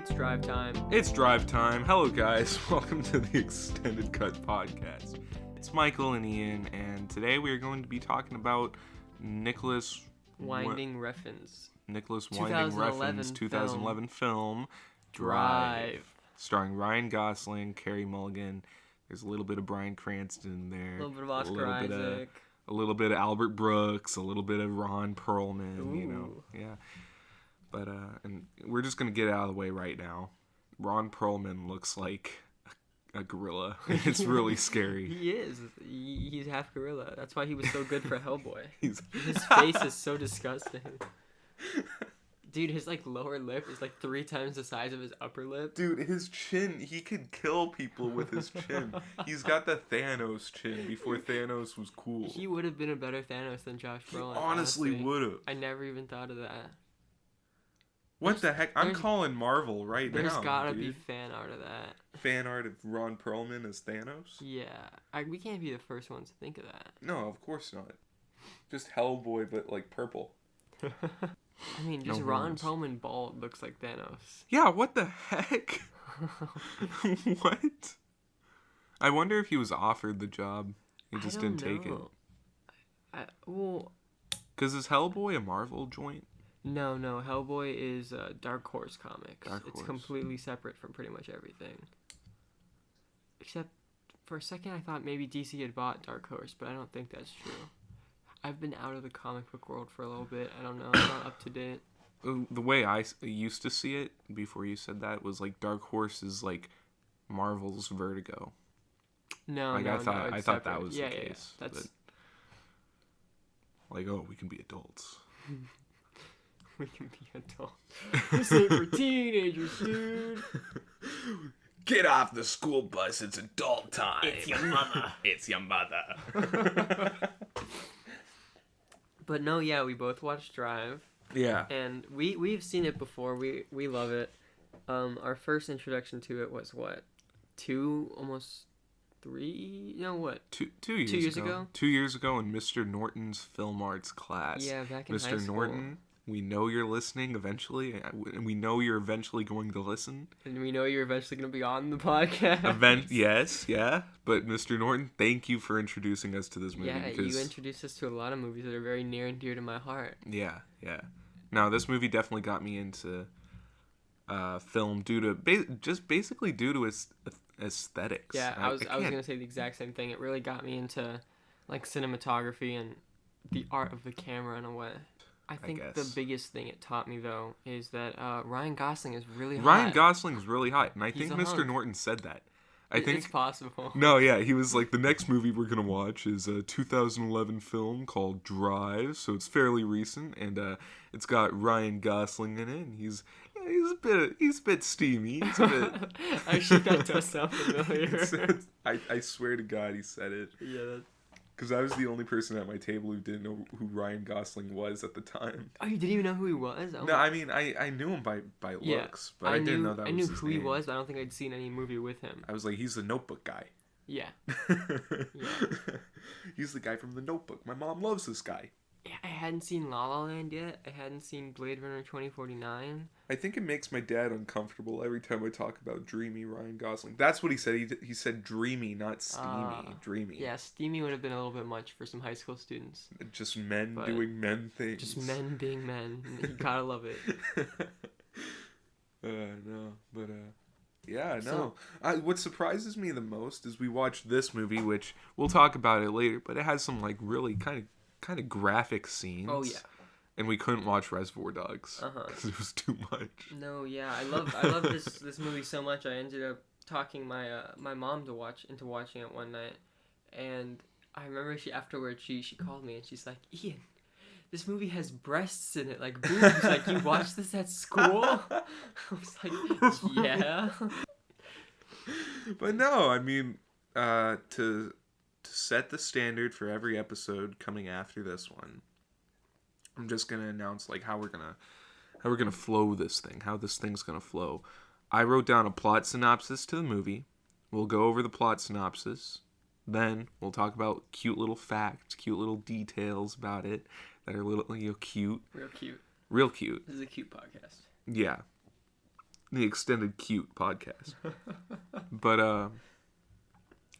It's drive time. It's drive time. Hello, guys. Welcome to the Extended Cut Podcast. It's Michael and Ian, and today we are going to be talking about Nicolas Winding Refn's 2011 film, Drive. Starring Ryan Gosling, Carey Mulligan. There's a little bit of Bryan Cranston in there. A little bit of Oscar Isaac. A little bit of Albert Brooks. A little bit of Ron Perlman. Ooh. You know, yeah. But and we're just gonna get it out of the way right now. Ron Perlman looks like a gorilla. It's really scary. He is. He's half gorilla. That's why he was so good for Hellboy. His face is so disgusting. Dude, his lower lip is 3 times the size of his upper lip. Dude, his chin, he could kill people with his chin. He's got the Thanos chin before Thanos was cool. He would have been a better Thanos than Josh Brolin. Honestly would have. I never even thought of that. What the heck? I'm calling Marvel right now. There's gotta be fan art of that. Fan art of Ron Perlman as Thanos? Yeah. We can't be the first ones to think of that. No, of course not. Just Hellboy, but purple. I mean, just Ron Perlman bald looks like Thanos. Yeah, what the heck? What? I wonder if he was offered the job. He just didn't take it. Because is Hellboy a Marvel joint? No. Hellboy is Dark Horse Comics. It's completely separate from pretty much everything. Except, for a second, I thought maybe DC had bought Dark Horse, but I don't think that's true. I've been out of the comic book world for a little bit. I don't know. I'm not up to date. The way I used to see it before you said that was Dark Horse is Marvel's Vertigo. No, I thought that was the case. Yeah. That's but, we can be adults. We can be adults. This ain't for teenagers, dude. Get off the school bus. It's adult time. It's your mother. It's your mother. But no, yeah, we both watched Drive. Yeah. And we've seen it before. We love it. Our first introduction to it was what? 2 years ago? 2 years ago in Mr. Norton's film arts class. Yeah, back in high Mr. school. Norton, we know you're listening eventually, and we know you're eventually going to listen. And we know you're eventually going to be on the podcast. Yes, yeah. But Mr. Norton, thank you for introducing us to this movie. Yeah, you introduced us to a lot of movies that are very near and dear to my heart. Yeah. Now, this movie definitely got me into film due to basically due to its aesthetics. Yeah, I was gonna say the exact same thing. It really got me into cinematography and the art of the camera in a way. I think the biggest thing it taught me though is that Ryan Gosling is really hot. Ryan Gosling is really hot, and I think Mr. hunk. Norton said that. It's possible. No, yeah, he was the next movie we're gonna watch is a 2011 film called Drive, so it's fairly recent, and it's got Ryan Gosling in it, and he's a bit steamy. He's a bit. Actually, that does sound familiar. I swear to God, he said it. Yeah. Because I was the only person at my table who didn't know who Ryan Gosling was at the time. Oh, you didn't even know who he was? Oh, no, I mean, I knew him by looks, but I didn't know that was his name. I knew who he was, but I don't think I'd seen any movie with him. I was he's the Notebook guy. Yeah. He's the guy from The Notebook. My mom loves this guy. Yeah, I hadn't seen La La Land yet. I hadn't seen Blade Runner 2049. I think it makes my dad uncomfortable every time I talk about dreamy Ryan Gosling. That's what he said. He said dreamy, not steamy. Dreamy. Yeah, steamy would have been a little bit much for some high school students. Just men doing men things. Just men being men. You gotta love it. Yeah, no. What surprises me the most is we watched this movie, which we'll talk about it later, but it has some really kind of graphic scenes. Oh yeah. And we couldn't watch Reservoir Dogs because it was too much. No, yeah, I love this movie so much. I ended up talking my mom into watching it one night, and I remember afterwards she called me and she's like, Ian, this movie has breasts in it, boobs. You watched this at school? I was like, yeah. But no, I mean, to set the standard for every episode coming after this one, I'm just gonna announce how we're gonna flow this thing, how this thing's gonna flow. I wrote down a plot synopsis to the movie. We'll go over the plot synopsis. Then we'll talk about cute little facts, cute little details about it that are cute. Real cute. Real cute. This is a cute podcast. Yeah. the extended cute podcast. But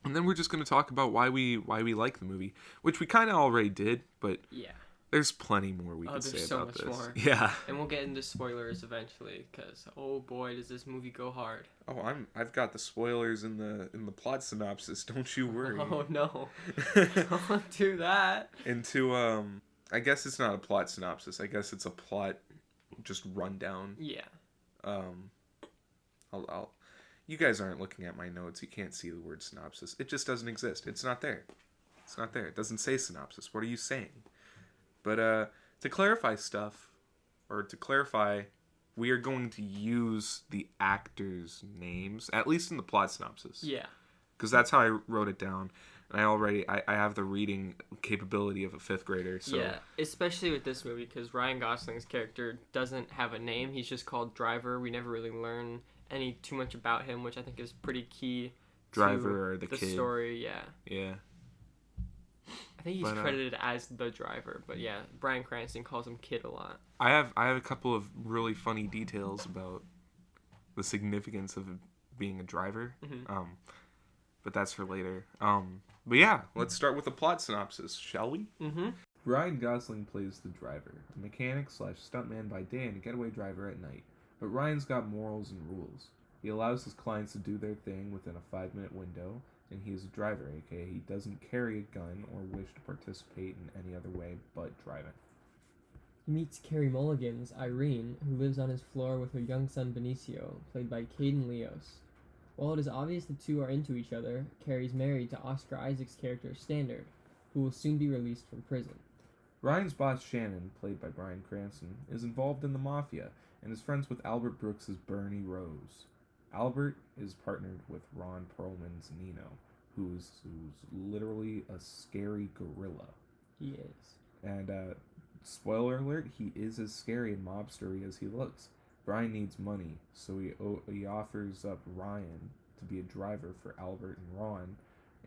and then we're just gonna talk about why we like the movie, which we kind of already did, but Yeah. there's plenty more we could say so about much this. More. Yeah. And we'll get into spoilers eventually, because oh boy, does this movie go hard. Oh, I've got the spoilers in the plot synopsis. Don't you worry. Oh no, don't do that. Into I guess it's not a plot synopsis. I guess it's a plot just rundown. Yeah. I'll you guys aren't looking at my notes. You can't see the word synopsis. It just doesn't exist. It's not there. It's not there. It doesn't say synopsis. What are you saying? But to clarify stuff, or to clarify, we are going to use the actors' names, at least in the plot synopsis. Yeah. Because that's how I wrote it down. And I have the reading capability of a 5th grader. So. Yeah, especially with this movie, because Ryan Gosling's character doesn't have a name. He's just called Driver. We never really learn too much about him, which I think is pretty key. Driver or the kid. kid. Story, yeah. Yeah. I think he's credited as the driver, but yeah, Bryan Cranston calls him Kid a lot. I have a couple of really funny details about the significance of being a driver. Mm-hmm. But that's for later. But yeah, let's start with the plot synopsis, shall we? Mm-hmm. Ryan Gosling plays the driver, a mechanic / stuntman by day and a getaway driver at night. But Ryan's got morals and rules. He allows his clients to do their thing within a 5-minute window, and he is a driver, aka he doesn't carry a gun or wish to participate in any other way but driving. He meets Carey Mulligan's Irene, who lives on his floor with her young son Benicio, played by Caden Leos. While it is obvious the two are into each other, Carey's married to Oscar Isaac's character Standard, who will soon be released from prison. Ryan's boss Shannon, played by Bryan Cranston, is involved in the mafia and is friends with Albert Brooks' Bernie Rose. Albert is partnered with Ron Perlman's Nino, who's literally a scary gorilla. He is. And, spoiler alert, he is as scary and mobstery as he looks. Brian needs money, so he offers up Ryan to be a driver for Albert and Ron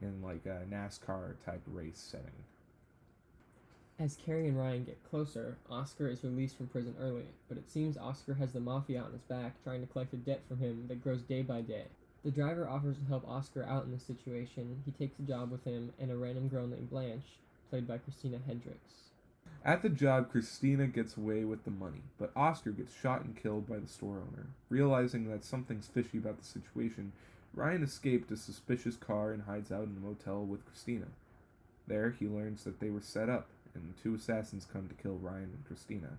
in like a NASCAR type race setting. As Carey and Ryan get closer, Oscar is released from prison early, but it seems Oscar has the mafia on his back trying to collect a debt from him that grows day by day. The driver offers to help Oscar out in this situation. He takes a job with him and a random girl named Blanche, played by Christina Hendricks. At the job, Christina gets away with the money, but Oscar gets shot and killed by the store owner. Realizing that something's fishy about the situation, Ryan escaped a suspicious car and hides out in a motel with Christina. There, he learns that they were set up, and 2 assassins come to kill Ryan and Christina.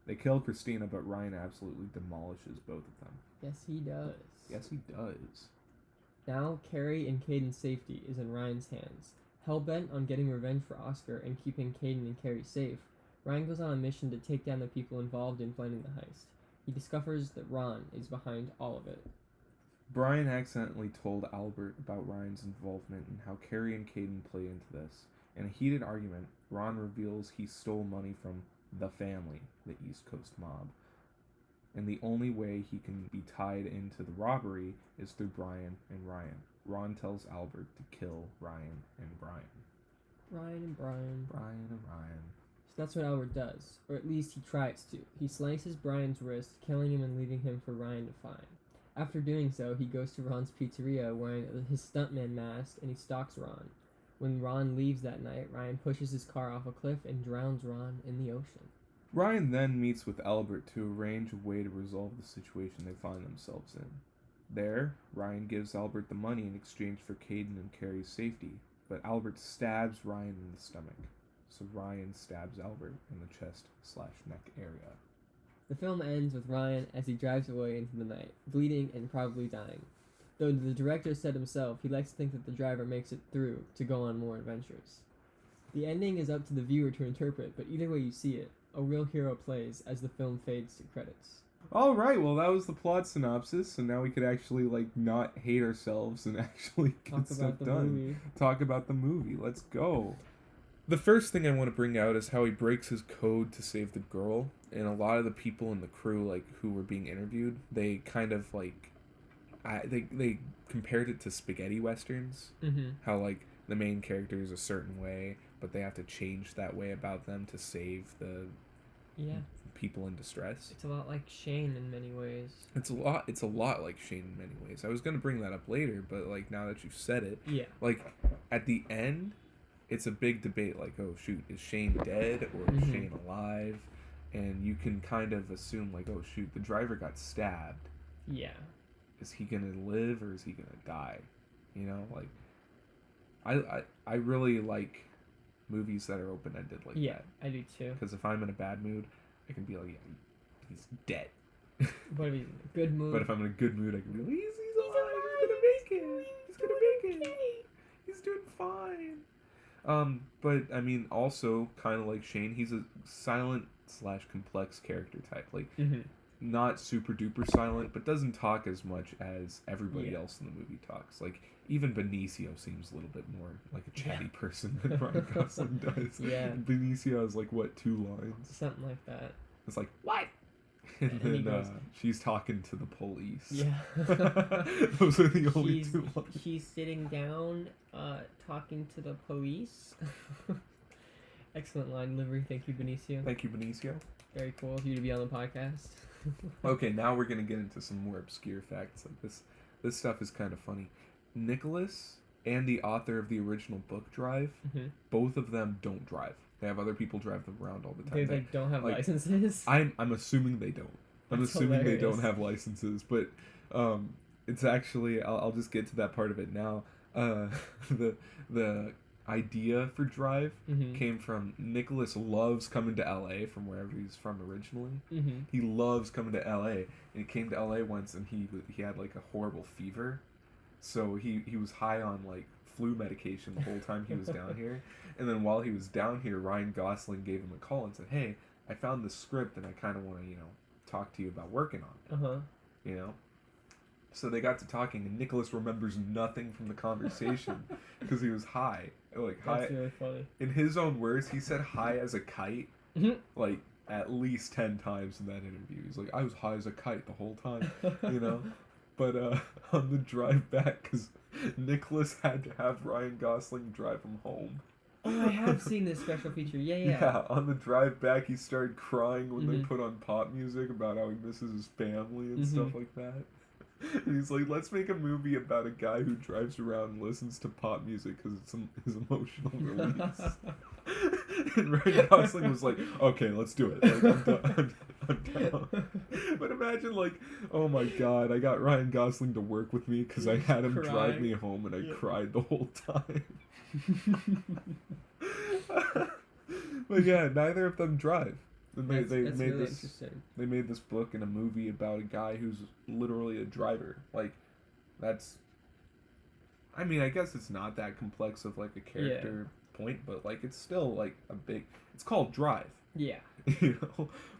They kill Christina, but Ryan absolutely demolishes both of them. Yes, he does. Yes, he does. Now, Carey and Caden's safety is in Ryan's hands. Hell-bent on getting revenge for Oscar and keeping Caden and Carey safe, Ryan goes on a mission to take down the people involved in planning the heist. He discovers that Ron is behind all of it. Brian accidentally told Albert about Ryan's involvement and how Carey and Caden play into this. In a heated argument, Ron reveals he stole money from the family, the East Coast mob. And the only way he can be tied into the robbery is through Brian and Ryan. Ron tells Albert to kill Ryan and Brian. Ryan and Brian. Brian and Ryan. So that's what Albert does, or at least he tries to. He slices Brian's wrist, killing him and leaving him for Ryan to find. After doing so, he goes to Ron's pizzeria wearing his stuntman mask and he stalks Ron. When Ron leaves that night, Ryan pushes his car off a cliff and drowns Ron in the ocean. Ryan then meets with Albert to arrange a way to resolve the situation they find themselves in. There, Ryan gives Albert the money in exchange for Caden and Carey's safety, but Albert stabs Ryan in the stomach, so Ryan stabs Albert in the chest/neck area. The film ends with Ryan as he drives away into the night, bleeding and probably dying. Though the director said himself he likes to think that the driver makes it through to go on more adventures. The ending is up to the viewer to interpret, but either way you see it, a real hero plays as the film fades to credits. Alright, well that was the plot synopsis, so now we could actually, not hate ourselves and actually get stuff done. Talk about the movie. Let's go. The first thing I want to bring out is how he breaks his code to save the girl, and a lot of the people in the crew, who were being interviewed, they kind of, they compared it to spaghetti westerns. Mm-hmm. How, the main character is a certain way, but they have to change that way about them to save the people in distress. It's a lot like Shane in many ways. It's a lot like Shane in many ways. I was gonna bring that up later, but like now that you've said it, Yeah. like at the end, it's a big debate. Like, oh shoot, is Shane dead or is Shane alive? And you can kind of assume like, oh shoot, the driver got stabbed. Yeah. Is he gonna live or is he gonna die? You know, like I really like movies that are open ended like that. Yeah, I do too. Because if I'm in a bad mood, I can be like, yeah, he's dead. But if he's in a good mood. But if I'm in a good mood, I can be like, he's alive. He's gonna make it. He's gonna make it. He's doing fine. But I mean, also kind of like Shane, he's a silent / complex character type. Like, not super duper silent, but doesn't talk as much as everybody else in the movie talks. Like, even Benicio seems a little bit more like a chatty person than Ryan Gosling does. Yeah. Benicio has like, what, 2 lines? Something like that. It's like, what? And then goes, she's talking to the police. Yeah. Those are the only 2 lines. She's sitting down, talking to the police. Excellent line delivery. Thank you, Benicio. Thank you, Benicio. Very cool of you to be on the podcast. Okay, now we're gonna get into some more obscure facts. Like this stuff is kind of funny. Nicholas and the author of the original book Drive, both of them don't drive. They have other people drive them around all the time. They don't have licenses? I'm assuming they don't. I'm That's assuming hilarious. they don't have licenses, but it's actually I'll just get to that part of it now. The idea for Drive came from Nicholas loves coming to LA from wherever he's from originally. He loves coming to LA, and he came to LA once and he had like a horrible fever, so he was high on like flu medication the whole time he was down here. And then while he was down here, Ryan Gosling gave him a call and said, hey, I found this script and I kind of want to talk to you about working on it. So they got to talking, and Nicholas remembers nothing from the conversation because he was high. Like, high. That's really funny. In his own words, he said high as a kite, like, at least 10 times in that interview. He's like, I was high as a kite the whole time, But on the drive back, because Nicholas had to have Ryan Gosling drive him home. Oh, I have seen this special feature. Yeah. Yeah, on the drive back, he started crying when they put on pop music about how he misses his family and stuff like that. And he's like, let's make a movie about a guy who drives around and listens to pop music because it's his emotional release. And Ryan Gosling was like, okay, let's do it. Like, I'm down. But imagine, like, oh my god, I got Ryan Gosling to work with me because I had him drive me home and I cried the whole time. But yeah, neither of them drive. And That's they made really this. interesting. They made this book and a movie about a guy who's literally a driver. Like, that's. I mean, I guess it's not that complex of like a character point, but like it's still like a big. It's called Drive. Yeah.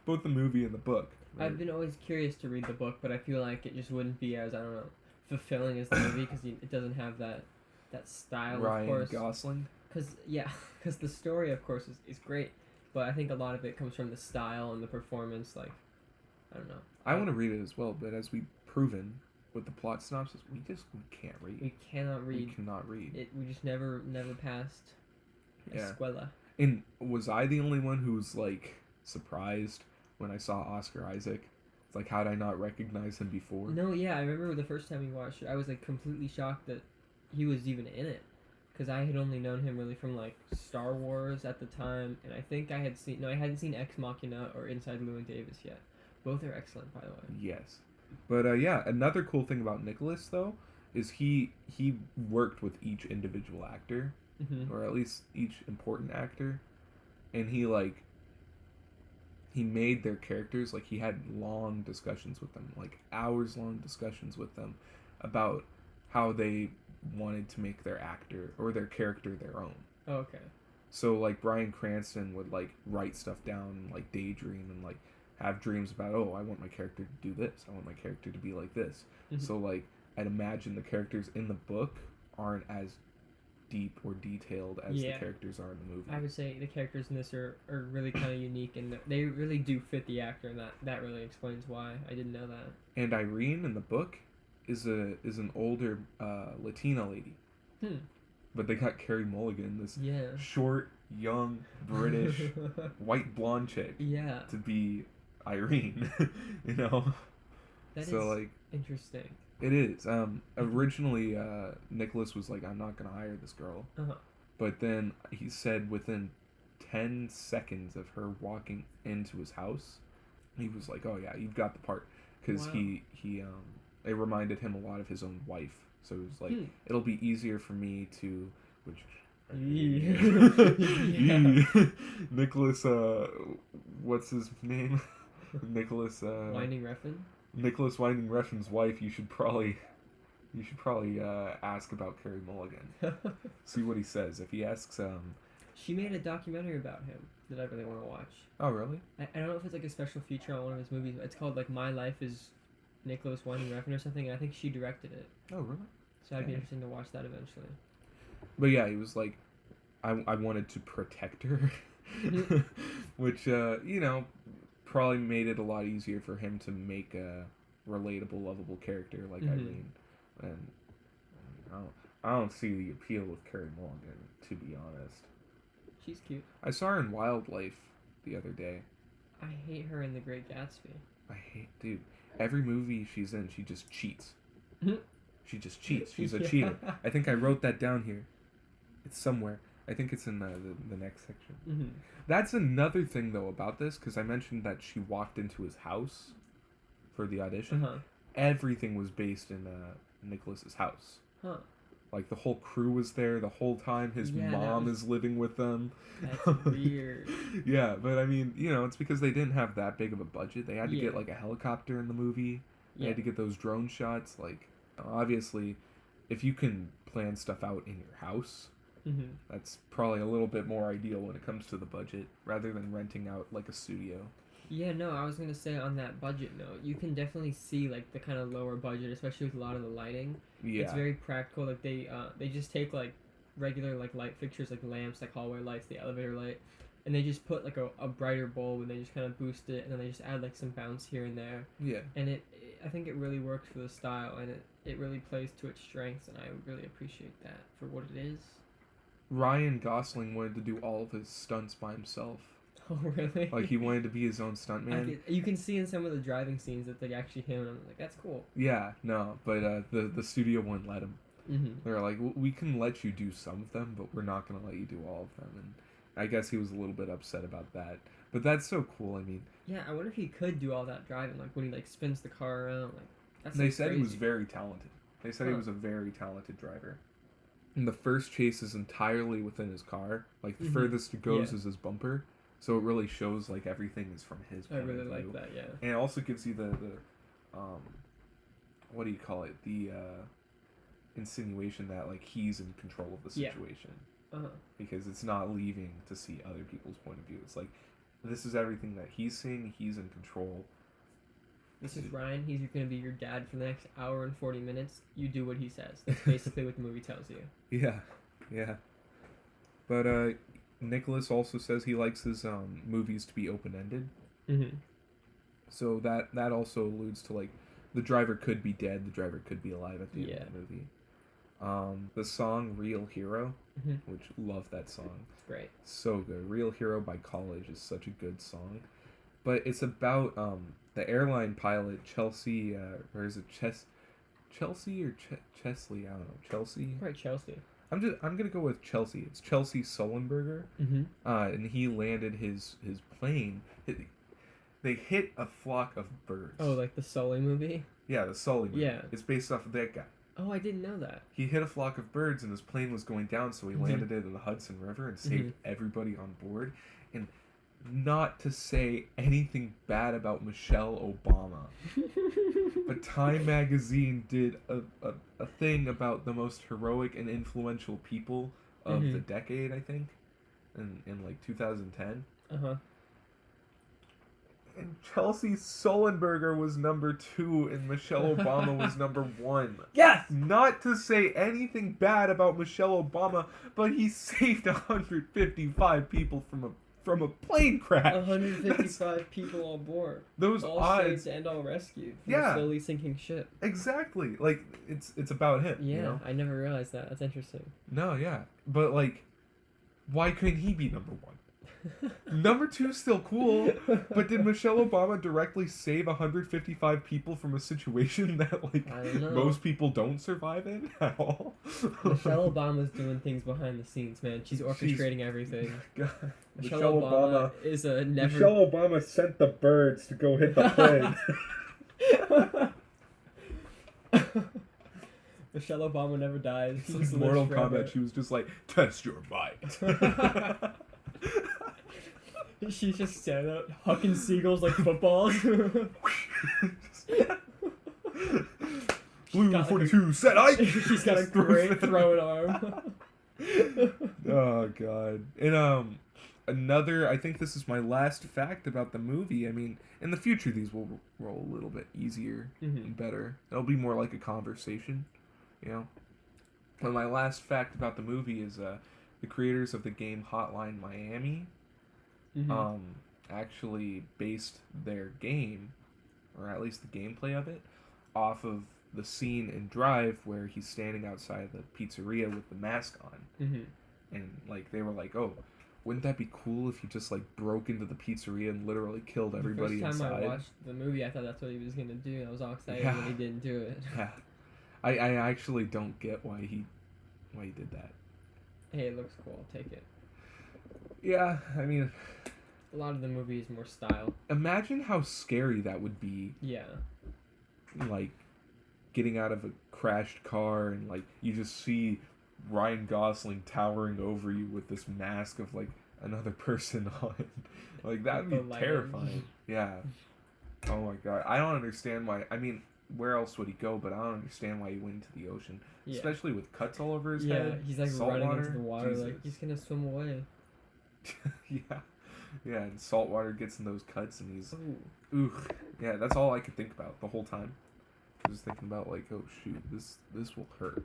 Both the movie and the book. Right? I've been always curious to read the book, but I feel like it just wouldn't be as fulfilling as the movie because it doesn't have that style. Ryan of course. Gosling. Because the story, of course, is great, but I think a lot of it comes from the style and the performance. Like, I don't know. I want to read it as well, but as we've proven with the plot synopsis, we can't read. We cannot read. We cannot read. We just never passed escuela. And was I the only one who was like surprised when I saw Oscar Isaac? It's like, how did I not recognize him before? No, yeah, I remember the first time we watched it, I was like completely shocked that he was even in it. Because I had only known him really from like Star Wars at the time, and I think I hadn't seen Ex Machina or Inside Llewyn Davis yet. Both are excellent, by the way. Yes, but another cool thing about Nicholas though is he worked with each individual actor, or at least each important actor, and he made their characters, like he had long discussions with them, like hours long discussions with them about how they wanted to make their actor or their character their own. Oh, okay. So like Bryan Cranston would like write stuff down and like daydream and like have dreams about, oh, I want my character to do this, I want my character to be like this. So like I'd imagine the characters in the book aren't as deep or detailed as the characters are in the movie. I would say the characters in this are really kind of unique, and they really do fit the actor, and that really explains why. I didn't know that. And Irene in the book is an older Latina lady. But they got Carey Mulligan, this short, young, British, white blonde chick, to be Irene, you know. That So is like interesting. it is. Originally, Nicholas was like, "I'm not gonna hire this girl," Uh-huh. but then he said within 10 seconds of her walking into his house, he was like, "Oh yeah, you've got the part," because Wow. he it reminded him a lot of his own wife. So it was like, it'll be easier for me to, which. Yeah. Nicholas, what's his name? Nicholas, Winding Refn? Nicolas Winding Refn's wife. You should probably ask about Carey Mulligan. See what he says. If he asks, She made a documentary about him that I really want to watch. Oh really? I don't know if it's like a special feature on one of his movies. It's called like My Life is Nicolas Winding Refn or something. And I think she directed it. Oh really? So I'd be interested to watch that eventually. But yeah, he was like, I wanted to protect her, which probably made it a lot easier for him to make a relatable, lovable character like Irene. And I don't see the appeal with Carey Mulligan, to be honest. She's cute. I saw her in Wildlife the other day. I hate her in The Great Gatsby. Dude, every movie she's in, she just cheats. She just cheats. She's a cheater. I think I wrote that down here. It's somewhere. I think it's in the next section. That's another thing, though, about this, because I mentioned that she walked into his house for the audition. Everything was based in Nicholas's house. Like, the whole crew was there the whole time. His mom is living with them. That's weird. Yeah, but I mean, it's because they didn't have that big of a budget. They had to get, like, a helicopter in the movie. They had to get those drone shots. Like, obviously, if you can plan stuff out in your house, that's probably a little bit more ideal when it comes to the budget, rather than renting out, like, a studio. Yeah, no, I was going to say on that budget note, you can definitely see, like, the kind of lower budget, especially with a lot of the lighting. Yeah. It's very practical. Like, they just take, like, regular, like, light fixtures, like lamps, like hallway lights, the elevator light, and they just put, like, a brighter bulb, and they just kind of boost it, and then they just add, like, some bounce here and there. Yeah. And I think it really works for the style, and it really plays to its strengths, and I really appreciate that for what it is. Ryan Gosling wanted to do all of his stunts by himself. Oh, really? Like, he wanted to be his own stuntman. You can see in some of the driving scenes that they actually him, and I'm like, that's cool. Yeah, no, but the studio wouldn't let him. They're like, we can let you do some of them, but we're not going to let you do all of them. And I guess he was a little bit upset about that. But that's so cool, I mean. Yeah, I wonder if he could do all that driving, like when he, like, spins the car around. Like, that's They said crazy. he was very talented. They said he was a very talented driver. And the first chase is entirely within his car. Like, the furthest it goes is his bumper. So it really shows, like, everything is from his point of view. I really like that, yeah. And it also gives you the what do you call it? The insinuation that, like, he's in control of the situation. Because it's not leaving to see other people's point of view. It's like, this is everything that he's seeing. He's in control. This is Ryan. He's going to be your dad for the next hour and 40 minutes. You do what he says. That's basically what the movie tells you. Yeah. But, Nicholas also says he likes his movies to be open-ended. So that also alludes to, like, the driver could be dead, the driver could be alive at the end of the movie. The song Real Hero, which love that song. It's great. So good. Real Hero by College is such a good song. But it's about the airline pilot, Chelsea, or is it Chelsea or Chesley? I don't know. Chelsea? Right, Chelsea. I'm gonna go with Chelsea. It's Chelsea Sullenberger. And he landed his plane. They hit a flock of birds. Oh, like the Sully movie? Yeah, the Sully movie. Yeah. It's based off of that guy. Oh, I didn't know that. He hit a flock of birds and his plane was going down, so he landed it in the Hudson River and saved everybody on board. And not to say anything bad about Michelle Obama, but Time magazine did a thing about the most heroic and influential people of the decade, I think, in like 2010. And Chelsea Sullenberger was number 2 and Michelle Obama was number 1. Yes! Not to say anything bad about Michelle Obama, but he saved 155 people from a plane crash. 155 people on board. Those all odds saved and all rescued from a slowly sinking ship. Exactly. Like, it's about him. Yeah, you know? I never realized that. That's interesting. No, yeah. But, like, why couldn't he be number 1? Number 2's still cool, but did Michelle Obama directly save 155 people from a situation that like I don't know. most people don't survive in at all? Michelle Obama's doing things behind the scenes, man. She's orchestrating everything. God. Michelle Obama is a never. Michelle Obama sent the birds to go hit the plane. Michelle Obama never dies. It's like Mortal Kombat. She was just like, test your might. She's just standing up, hucking seagulls like footballs. Blue 42, set Ike! She's got a great throwing arm. Oh, God. And, another, I think this is my last fact about the movie. I mean, in the future, these will roll a little bit easier and better. It'll be more like a conversation, you know? But my last fact about the movie is, the creators of the game Hotline Miami, actually based their game, or at least the gameplay of it, off of the scene in Drive where he's standing outside the pizzeria with the mask on. And, like, they were like, oh, wouldn't that be cool if he just, like, broke into the pizzeria and literally killed everybody inside? The first time I watched the movie, I thought that's what he was gonna do. I was all excited when he didn't do it. Yeah. I actually don't get why he did that. Hey, it looks cool. I'll take it. Yeah, I mean, a lot of the movie is more style. Imagine how scary that would be. Yeah. Like, getting out of a crashed car and, like, you just see Ryan Gosling towering over you with this mask of, like, another person on. Like, that would be terrifying. Yeah. Oh, my God. I don't understand why. I mean, where else would he go? But I don't understand why he went into the ocean. Yeah. Especially with cuts all over his head. Yeah, he's, like, running into the water. Jesus. Like, he's gonna swim away. Yeah, and salt water gets in those cuts, and he's... Ooh. Yeah, that's all I could think about the whole time. I was thinking about, like, oh, shoot, this will hurt.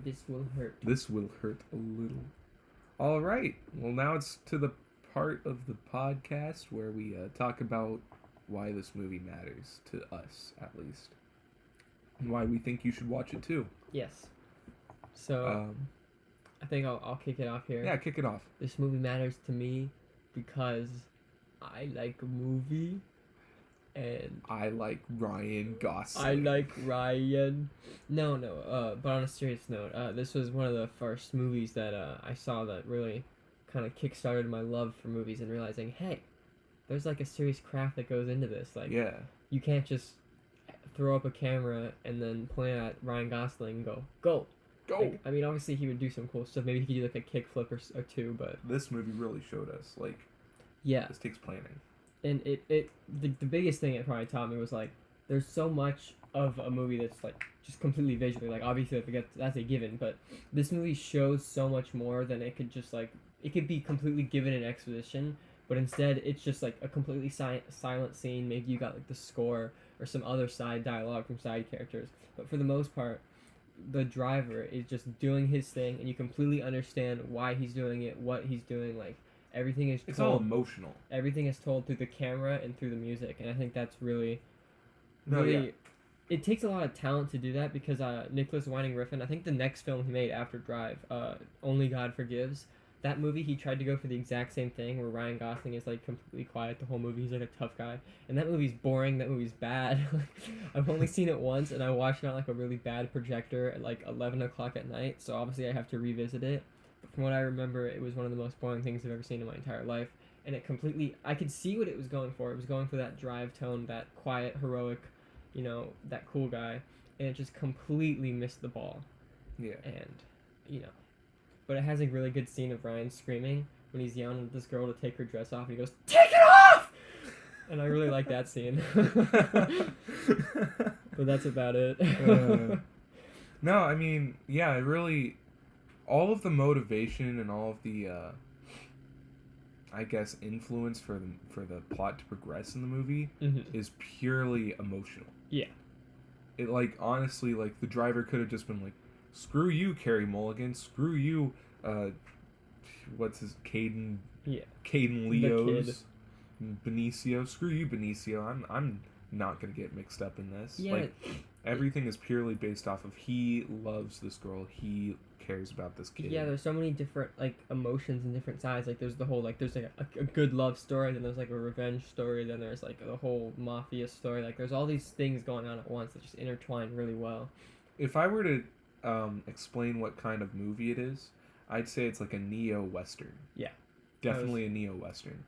This will hurt. This will hurt a little. All right. Well, now it's to the part of the podcast where we talk about why this movie matters, to us, at least. And why we think you should watch it, too. Yes. So... I think I'll kick it off here. Yeah, kick it off. This movie matters to me because I like a movie, and I like Ryan Gosling. I like Ryan. No. But on a serious note, this was one of the first movies that I saw that really kind of kickstarted my love for movies and realizing, hey, there's like a serious craft that goes into this. Like, yeah, you can't just throw up a camera and then point at Ryan Gosling and go. Like, I mean, obviously he would do some cool stuff. Maybe he could do like a kickflip or two, but this movie really showed us, like, this takes planning. And the biggest thing it probably taught me was, like, there's so much of a movie that's like just completely visually, like, obviously I forget that's a given, but this movie shows so much more than it could just, like, it could be completely given an exposition, but instead it's just like a completely silent scene. Maybe you got like the score or some other side dialogue from side characters, but for the most part the driver is just doing his thing, and you completely understand why he's doing it, what he's doing. Like, everything is it's all emotional. Everything is told through the camera and through the music, and I think that's really it takes a lot of talent to do that, because Nicolas Winding Refn, I think the next film he made after Drive, Only God Forgives, that movie he tried to go for the exact same thing, where Ryan Gosling is like completely quiet the whole movie. He's like a tough guy, and that movie's boring. That movie's bad. I've only seen it once, and I watched it on like a really bad projector at like 11 o'clock at night. So obviously I have to revisit it. But from what I remember, it was one of the most boring things I've ever seen in my entire life. And it completely, I could see what it was going for. It was going for that Drive tone, that quiet, heroic, you know, that cool guy, and it just completely missed the ball. Yeah. And, you know. But it has a really good scene of Ryan screaming when he's yelling at this girl to take her dress off, and he goes, "Take it off!" And I really like that scene. But that's about it. No, I mean, yeah, it really, all of the motivation and all of the, I guess, influence for the plot to progress in the movie is purely emotional. Yeah. It, like, honestly, like, the driver could have just been like, screw you, Carey Mulligan. Screw you, what's his, Caden Leo's Benicio. Screw you, Benicio. I'm not gonna get mixed up in this. Yeah. Like, everything is purely based off of he loves this girl. He cares about this kid. Yeah, there's so many different like emotions and different sides. Like there's the whole like there's like a good love story, then there's like a revenge story, then there's like the whole mafia story. Like there's all these things going on at once that just intertwine really well. If I were to explain what kind of movie it is, I'd say it's like a neo-western. Yeah. Definitely a neo-western.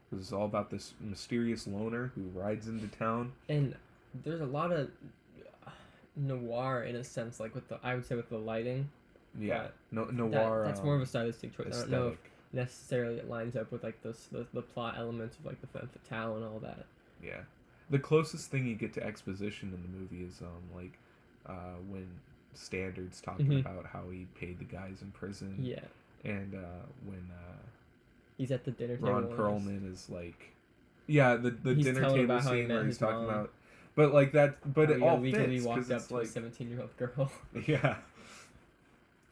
Because it's all about this mysterious loner who rides into town. And there's a lot of noir in a sense, like with the I would say with the lighting. Yeah, noir. That's more of a stylistic choice. Aesthetic. I don't know if necessarily it lines up with like the plot elements of like the femme fatale and all that. Yeah, the closest thing you get to exposition in the movie is when Standard's talking about how he paid the guys in prison. Yeah. And when he's at the dinner table. Ron Perlman is like, yeah, the dinner table scene where he's talking mom. about, but like that, but it all legally fits walked because up it's to like a 17-year-old girl. Yeah,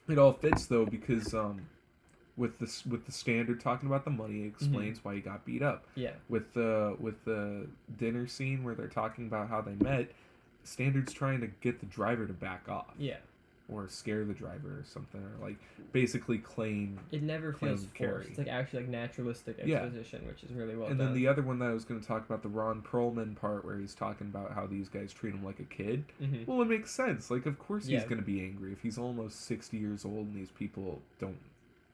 it all fits though because with the Standard talking about the money, it explains why he got beat up. Yeah. With the dinner scene where they're talking about how they met, Standard's trying to get the driver to back off. Yeah. Or scare the driver or something, or like basically claim. It never feels carry. forced. It's like actually like naturalistic exposition, which is really well done. And done. then the other one that I was going to talk about, the Ron Perlman part where he's talking about how these guys treat him like a kid. Well, it makes sense. Like, of course he's going to be angry if he's almost 60 years old and these people don't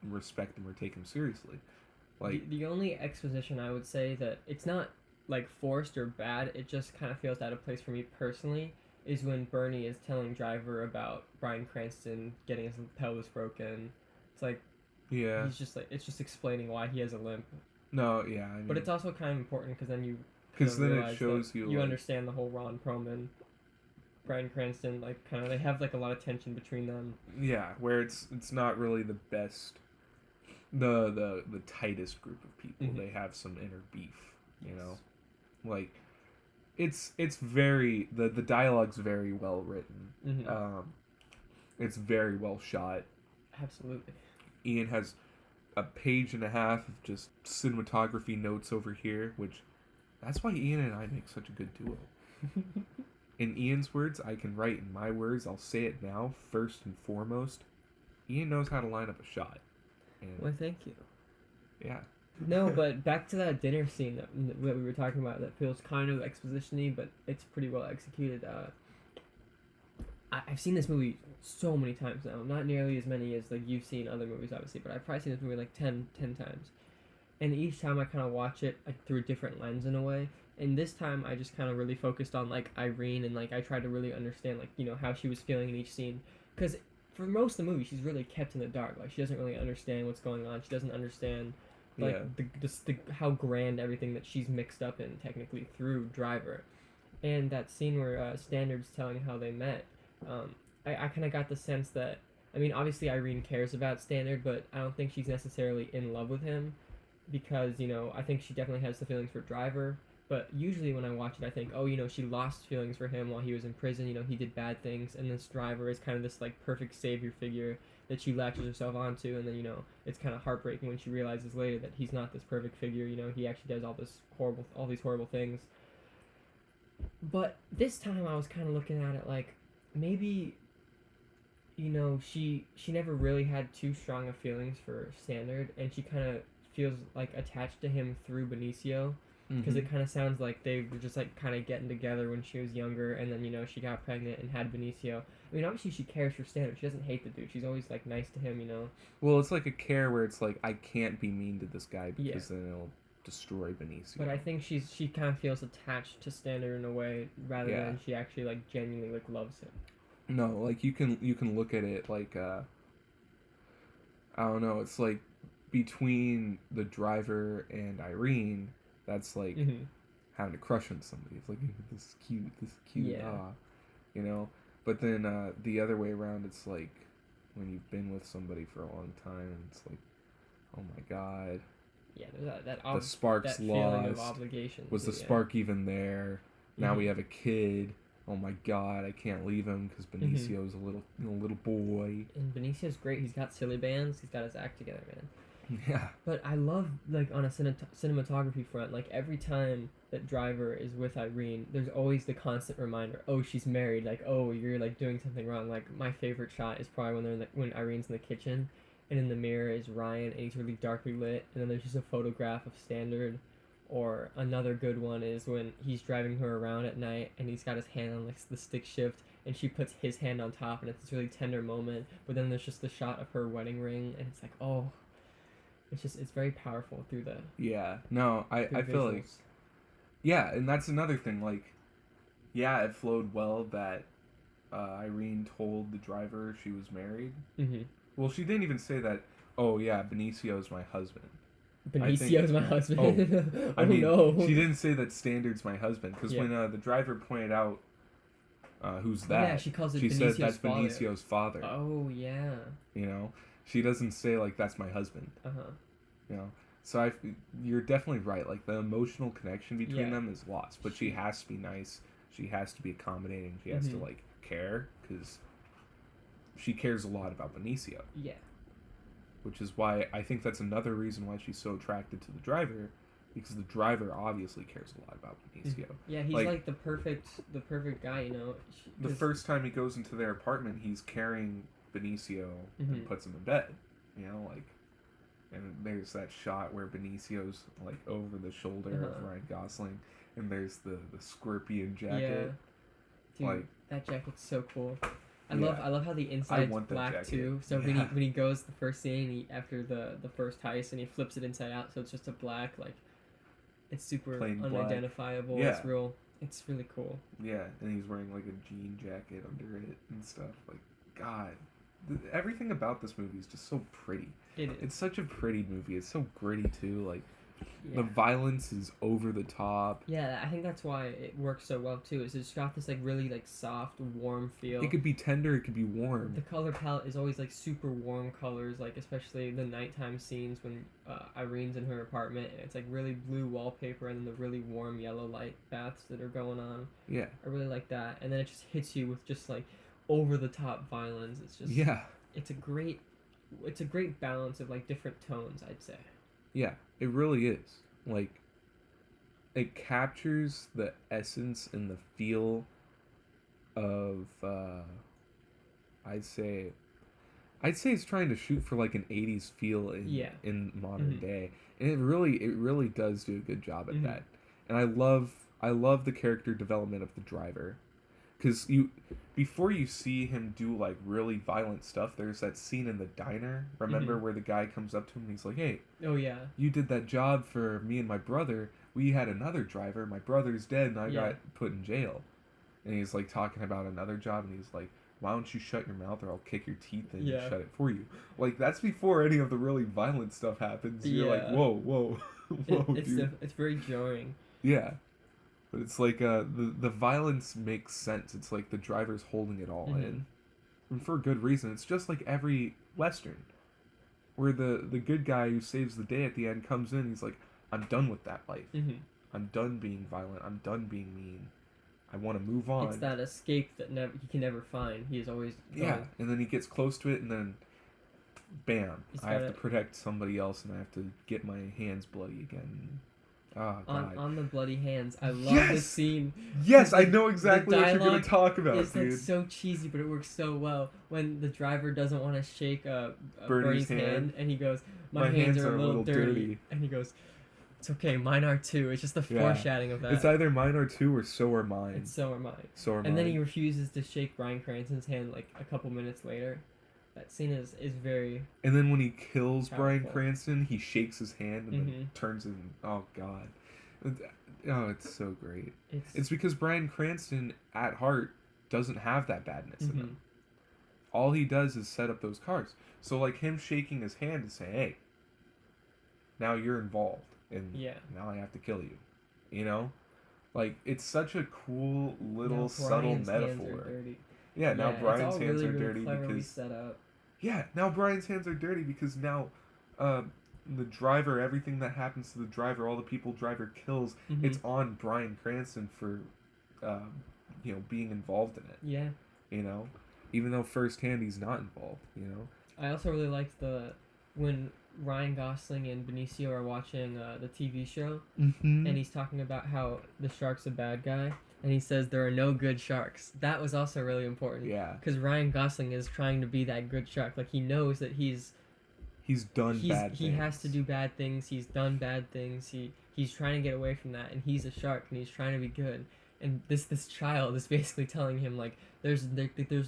respect him or take him seriously. Like the only exposition I would say that it's not like forced or bad, it just kind of feels out of place for me personally, is when Bernie is telling Driver about Bryan Cranston getting his pelvis broken. It's like, he's just like, it's just explaining why he has a limp. No, yeah, I mean, but it's also kind of important because then it shows you like, understand the whole Ron Perlman, Bryan Cranston, like kind of they have like a lot of tension between them. Yeah, where it's not really the best, the tightest group of people. They have some inner beef, you know, like. It's very the dialogue's very well written. It's very well shot. Absolutely. Ian has a page and a half of just cinematography notes over here, which that's why Ian and I make such a good duo. In Ian's words, I can write. In my words, I'll say it now. First and foremost, Ian knows how to line up a shot. And, well, thank you. Yeah. No, but back to that dinner scene that we were talking about that feels kind of exposition-y, but it's pretty well executed. I've seen this movie so many times now. Not nearly as many as like you've seen other movies, obviously, but I've probably seen this movie like 10 times. And each time I kind of watch it like through a different lens in a way. And this time I just kind of really focused on like Irene and like I tried to really understand like, you know, how she was feeling in each scene. Because for most of the movie, she's really kept in the dark. Like she doesn't really understand what's going on. She doesn't understand... like the how grand everything that she's mixed up in technically through Driver, and that scene where Standard's telling how they met, I kind of got the sense that, I mean, obviously Irene cares about Standard, but I don't think she's necessarily in love with him, because, you know, I think she definitely has the feelings for Driver, but usually when I watch it I think, oh, you know, she lost feelings for him while he was in prison, you know, he did bad things, and this Driver is kind of this like perfect savior figure that she latches herself onto, and then, you know, it's kind of heartbreaking when she realizes later that he's not this perfect figure, you know, he actually does all these horrible things. But this time I was kind of looking at it like, maybe, you know, she never really had too strong of feelings for Standard, and she kind of feels like attached to him through Benicio, because it kind of sounds like they were just like kind of getting together when she was younger, and then, you know, she got pregnant and had Benicio. I mean, obviously she cares for Standard. She doesn't hate the dude. She's always like nice to him, you know. Well, it's like a care where it's like, I can't be mean to this guy because then it'll destroy Benicio. But I think she kind of feels attached to Standard in a way rather than she actually like genuinely like loves him. No, like you can look at it like I don't know. It's like between the Driver and Irene. That's like having a crush on somebody. It's like, this is cute, you know? But then the other way around, it's like when you've been with somebody for a long time, and it's like, oh my God. Yeah, there's the spark's that lost. Feeling of obligation. Was the spark even there? Now we have a kid. Oh my God, I can't leave him because Benicio's a little boy. And Benicio's great. He's got silly bands. He's got his act together, man. Yeah. But I love, like, on a cinematography front, like, every time that Driver is with Irene, there's always the constant reminder, oh, she's married, like, oh, you're, like, doing something wrong. Like, my favorite shot is probably when when Irene's in the kitchen, and in the mirror is Ryan, and he's really darkly lit, and then there's just a photograph of Standard. Or another good one is when he's driving her around at night, and he's got his hand on, like, the stick shift, and she puts his hand on top, and it's this really tender moment, but then there's just the shot of her wedding ring, and it's like, oh... it's very powerful through the No, I through feel like visuals. and that's another thing, like, it flowed well that Irene told the driver she was married. Mm-hmm. Well, she didn't even say that, oh yeah, Benicio's my husband. Benicio's my husband. Oh, no. She didn't say that Standard's my husband, because when the driver pointed out who's that, Yeah, she calls it she Benicio's said that's father. Benicio's father. Oh, yeah. You know? She doesn't say, like, that's my husband. Uh-huh. You know? So you're definitely right. Like, the emotional connection between them is lost. But she has to be nice. She has to be accommodating. She has to, like, care. Because she cares a lot about Benicio. Yeah. Which is why I think that's another reason why she's so attracted to the driver. Because the driver obviously cares a lot about Benicio. Yeah, he's like the perfect guy, you know. The first time he goes into their apartment, he's carrying Benicio and puts him in bed. You know, like, and there's that shot where Benicio's, like, over the shoulder of Ryan Gosling, and there's the scorpion jacket. Yeah. Dude, like, that jacket's so cool. I love how the inside's black too. So when he goes the first scene, after the first heist, and he flips it inside out, so it's just a black, like, it's super plain unidentifiable. Black. Yeah. It's really cool. Yeah, and he's wearing, like, a jean jacket under it and stuff. Like, God, everything about this movie is just so pretty. It is. It's such a pretty movie. It's so gritty too. Like, the violence is over the top. Yeah, I think that's why it works so well too. Is it's got this, like, really, like, soft, warm feel. It could be tender. It could be warm. The color palette is always, like, super warm colors. Like, especially the nighttime scenes when Irene's in her apartment. And it's, like, really blue wallpaper and then the really warm yellow light baths that are going on. Yeah. I really like that. And then it just hits you with just, like, over the top violence. It's just It's a great balance of, like, different tones, I'd say. Yeah, it really is. Like, it captures the essence and the feel of I'd say it's trying to shoot for, like, an 80s feel in modern day. And it really does do a good job at that. And I love the character development of the driver. Because before you see him do, like, really violent stuff, there's that scene in the diner, remember, where the guy comes up to him and he's like, hey, oh yeah, you did that job for me and my brother. We had another driver. My brother's dead and I got put in jail. And he's, like, talking about another job, and he's like, why don't you shut your mouth or I'll kick your teeth in and shut it for you. Like, that's before any of the really violent stuff happens. You're like, whoa, dude. It's very jarring. Yeah. But it's like, the violence makes sense. It's like the driver's holding it all in. And for a good reason. It's just like every Western. Where the good guy who saves the day at the end comes in, he's like, I'm done with that life. I'm done being violent. I'm done being mean. I want to move on. It's that escape that he can never find. He is always going. Yeah, and then he gets close to it, and then, bam, I have to protect somebody else, and I have to get my hands bloody again. Oh, God. On the bloody hands. I love this scene. Yes, I know exactly what you're going to talk about, it's dude. It's, like, so cheesy, but it works so well. When the driver doesn't want to shake Bernie's hand, and he goes, my hands are a little dirty. And he goes, it's okay, mine are too. It's just the foreshadowing of that. It's either mine are too or so are mine. It's so are mine. So are mine. And then he refuses to shake Bryan Cranston's hand, like, a couple minutes later. That scene is very... And then when he kills powerful. Bryan Cranston, he shakes his hand and then turns in... Oh, God. Oh, it's so great. It's because Bryan Cranston, at heart, doesn't have that badness in him. All he does is set up those cars. So, like, him shaking his hand to say, hey, now you're involved. And now I have to kill you. You know? Like, it's such a cool little subtle metaphor. Yeah, now Brian's hands are dirty because... set up. Yeah, now Brian's hands are dirty because now the driver, everything that happens to the driver, all the people driver kills, it's on Bryan Cranston for, being involved in it. Yeah. You know? Even though firsthand he's not involved, you know? I also really liked when Ryan Gosling and Benicio are watching the TV show, Mm-hmm. and he's talking about how the shark's a bad guy, and he says there are no good sharks. That was also really important. Yeah. Because Ryan Gosling is trying to be that good shark. Like, he knows that he's done bad things. He has to do bad things. He's done bad things. He's trying to get away from that, and he's a shark, and he's trying to be good. And this child is basically telling him, like, there's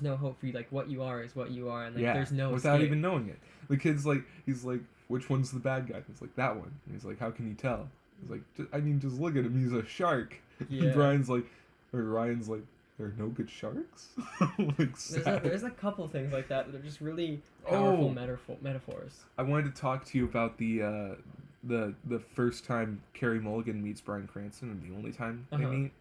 no hope for you. Like, what you are is what you are, and like there's no without escape. even knowing it. The kid's like, he's like, which one's the bad guy? He's like, that one. And he's like, how can you tell? He's like, just look at him. He's a shark. Yeah. And Ryan's like, there are no good sharks. Like, there's a couple things like that that are just really powerful metaphors. I wanted to talk to you about the first time Carey Mulligan meets Bryan Cranston, and the only time they meet.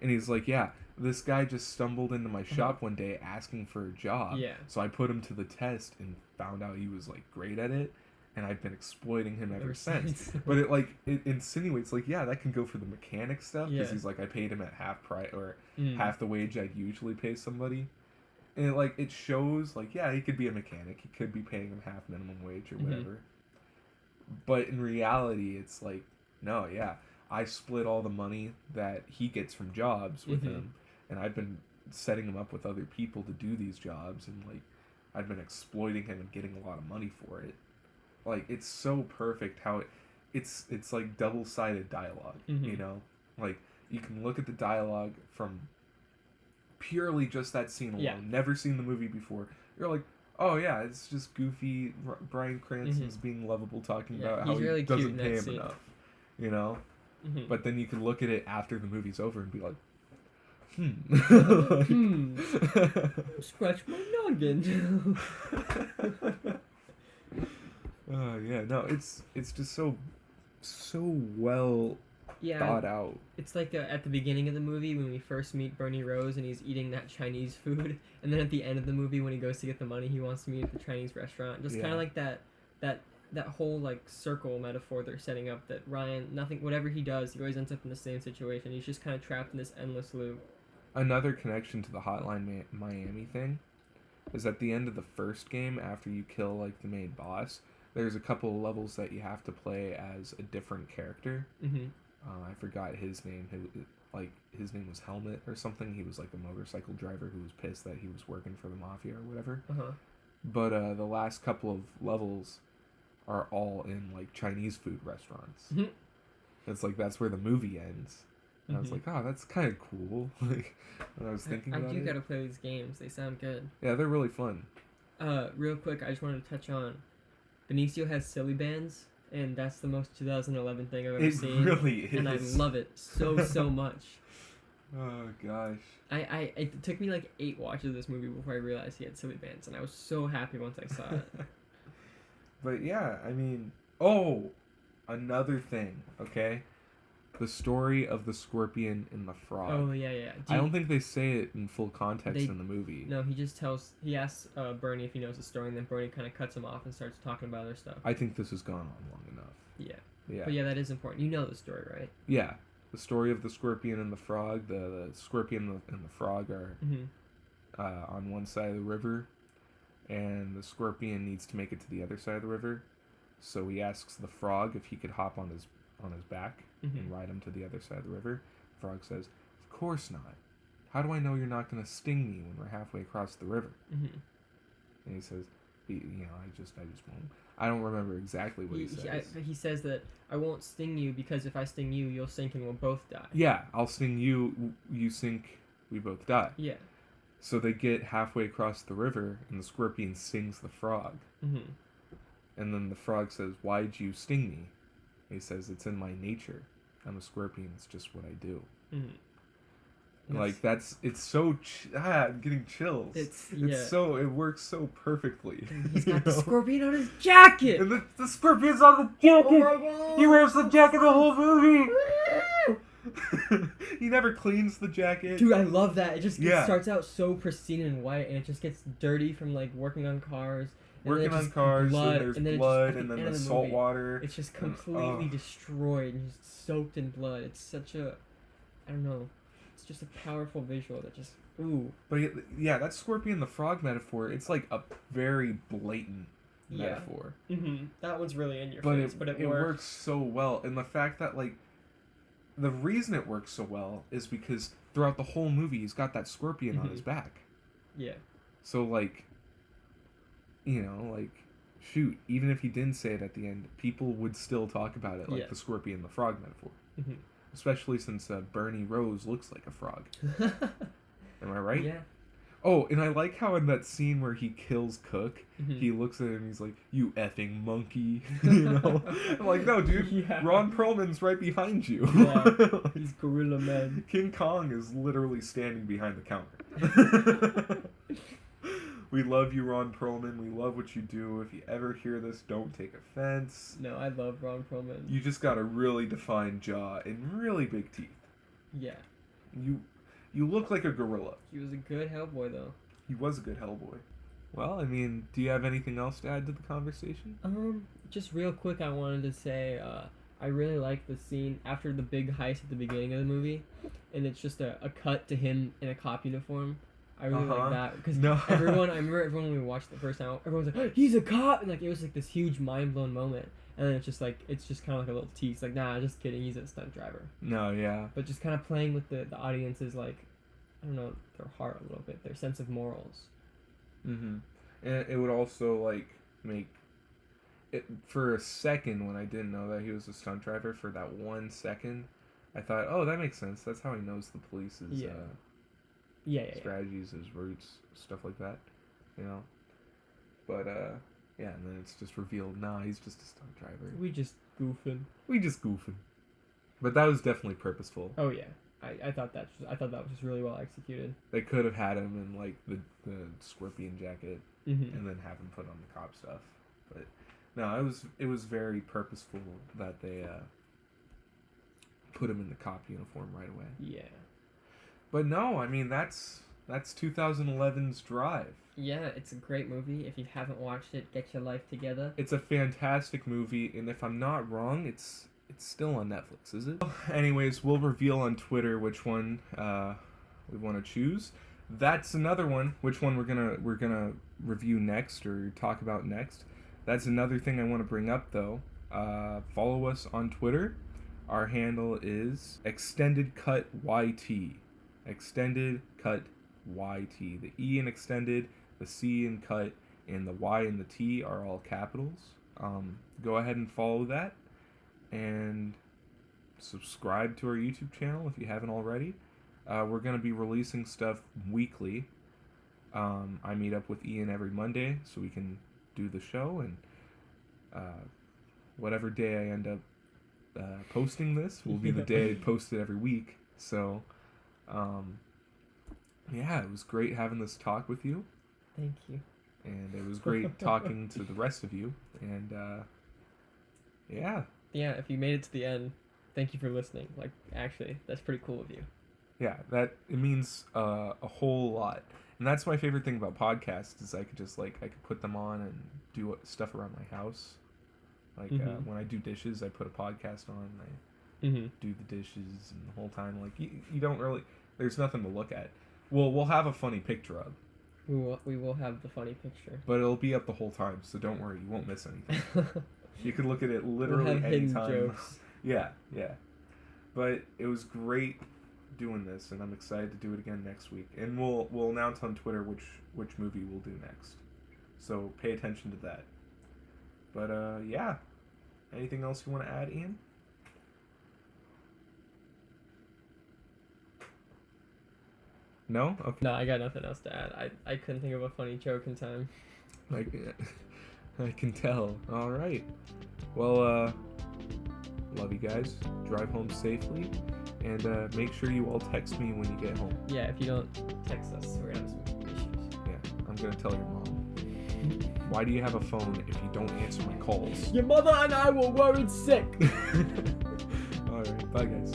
And he's like, yeah, this guy just stumbled into my shop one day asking for a job. Yeah. So I put him to the test and found out he was like great at it, and I've been exploiting him ever since. But it insinuates like, yeah, that can go for the mechanic stuff, because he's like, I paid him at half price or half the wage I'd usually pay somebody. And it shows like, yeah, he could be a mechanic. He could be paying him half minimum wage or whatever. But in reality, it's like, no, yeah, I split all the money that he gets from jobs with him, and I've been setting him up with other people to do these jobs, and like, I've been exploiting him and getting a lot of money for it. Like, it's so perfect how it's like double-sided dialogue, you know? Like, you can look at the dialogue from purely just that scene alone, never seen the movie before. You're like, oh yeah, it's just goofy Bryan Cranston's being lovable, talking about how really he doesn't cute pay him scene. enough, you know? But then you can look at it after the movie's over and be like, scratch my noggin. Yeah, no, it's just so well thought out. It's like at the beginning of the movie when we first meet Bernie Rose and he's eating that Chinese food, and then at the end of the movie when he goes to get the money, he wants to meet at the Chinese restaurant. Just kind of like that whole like circle metaphor they're setting up, that Ryan, whatever he does, he always ends up in the same situation. He's just kind of trapped in this endless loop. Another connection to the Hotline Miami thing is at the end of the first game, after you kill like the main boss, there's a couple of levels that you have to play as a different character. I forgot his name. His name was Helmet or something. He was like a motorcycle driver who was pissed that he was working for the mafia or whatever. But the last couple of levels are all in like Chinese food restaurants. It's like that's where the movie ends. And I was like, oh, that's kind of cool. Like, when I was thinking about it. I do gotta play these games. They sound good. Yeah, they're really fun. Real quick, I just wanted to touch on Benicio has silly bands, and that's the most 2011 thing I've ever seen. It really is. And I love it so much. Oh gosh. It took me like 8 watches of this movie before I realized he had silly bands, and I was so happy once I saw it. But yeah, I mean, another thing, okay? The story of the scorpion and the frog. Oh, yeah. I don't think they say it in full context in the movie. No, he asks Bernie if he knows the story, and then Bernie kind of cuts him off and starts talking about other stuff. I think this has gone on long enough. Yeah. But yeah, that is important. You know the story, right? Yeah. The story of the scorpion and the frog. The scorpion and the frog are on one side of the river, and the scorpion needs to make it to the other side of the river. So he asks the frog if he could hop on his back and ride him to the other side of the river. The frog says, "Of course not. How do I know you're not going to sting me when we're halfway across the river?" And he says, I just won't. I don't remember exactly what he says. He says that I won't sting you because if I sting you, you'll sink and we'll both die. Yeah, I'll sting you, you sink, we both die. Yeah. So they get halfway across the river, and the scorpion stings the frog. And then the frog says, "Why'd you sting me?" He says, "It's in my nature. I'm a scorpion. It's just what I do." Like, it's so... I'm getting chills. It works so perfectly. He's got the scorpion on his jacket! And the scorpion's on the jacket! Oh my God! He wears the jacket the whole movie! He never cleans the jacket. Dude, I love that. It starts out so pristine and white, and it just gets dirty from, like, working on cars. Working on cars, and there's blood, and then the salt water. It's just completely destroyed and just soaked in blood. It's such a... I don't know. It's just a powerful visual that just... Ooh. But yeah, that scorpion the frog metaphor, it's like a very blatant metaphor. That one's really in your But face, but it works so well. And the fact that, like, the reason it works so well is because throughout the whole movie, he's got that scorpion on his back. Yeah. So, like, you know, like, shoot, even if he didn't say it at the end, people would still talk about it, like the scorpion, the frog metaphor. Especially since Bernie Rose looks like a frog. Am I right? Yeah. Oh, and I like how in that scene where he kills Cook, he looks at him and he's like, "You effing monkey." You know? I'm like, no, dude, Ron Perlman's right behind you. Yeah, he's Gorilla Man. King Kong is literally standing behind the counter. We love you, Ron Perlman. We love what you do. If you ever hear this, don't take offense. No, I love Ron Perlman. You just got a really defined jaw and really big teeth. Yeah. You look like a gorilla. He was a good Hellboy, though. He was a good Hellboy. Well, I mean, do you have anything else to add to the conversation? Just real quick, I wanted to say, I really like the scene after the big heist at the beginning of the movie, and it's just a cut to him in a cop uniform. I really like that because I remember everyone when we watched it the first time, everyone was like, oh, "He's a cop!" and like it was like this huge mind blown moment. And then it's just kind of like a little tease, like, nah, just kidding, he's a stunt driver. No, yeah. But just kind of playing with the audience's, like, I don't know, their heart a little bit, their sense of morals. And it would also, like, make it, for a second when I didn't know that he was a stunt driver, for that 1 second, I thought, oh, that makes sense. That's how he knows the police's strategies, his routes, stuff like that, you know? But, yeah, and then it's just revealed, nah, he's just a stunt driver. We just goofing. But that was definitely purposeful. Oh, yeah. I thought that was just really well executed. They could have had him in, like, the scorpion jacket and then have him put on the cop stuff. But, no, it was very purposeful that they put him in the cop uniform right away. Yeah. But no, I mean, that's 2011's Drive. Yeah, it's a great movie. If you haven't watched it, get your life together. It's a fantastic movie, and if I'm not wrong, it's still on Netflix, is it? Anyways, we'll reveal on Twitter which one we want to choose. That's another one. Which one we're gonna review next or talk about next. That's another thing I want to bring up though. Follow us on Twitter. Our handle is ExtendedCutYT. ExtendedCutYT. The E in extended, the C in cut, and the Y and the T are all capitals. Go ahead and follow that. And subscribe to our YouTube channel if you haven't already. We're going to be releasing stuff weekly. I meet up with Ian every Monday so we can do the show, and whatever day I end up posting this will be the day I post it every week. So, yeah, it was great having this talk with you. Thank you. And it was great talking to the rest of you. And, yeah. Yeah, if you made it to the end, thank you for listening. Like, actually, that's pretty cool of you. Yeah, it means a whole lot. And that's my favorite thing about podcasts is I could put them on and do stuff around my house. Like, when I do dishes, I put a podcast on and I do the dishes, and the whole time, like, you don't really, there's nothing to look at. We'll have a funny picture up. We will have the funny picture. But it'll be up the whole time, so don't worry, you won't miss anything. You can look at it literally we'll have anytime. jokes. Yeah. But it was great doing this, and I'm excited to do it again next week. And we'll announce on Twitter which movie we'll do next. So pay attention to that. But yeah. Anything else you want to add, Ian? No? Okay. No, I got nothing else to add. I couldn't think of a funny joke in time. I can tell. All right. Well, love you guys. Drive home safely, and make sure you all text me when you get home. Yeah, if you don't text us, we're gonna have some issues. Yeah, I'm gonna tell your mom. Why do you have a phone if you don't answer my calls? Your mother and I were worried sick. All right. Bye, guys.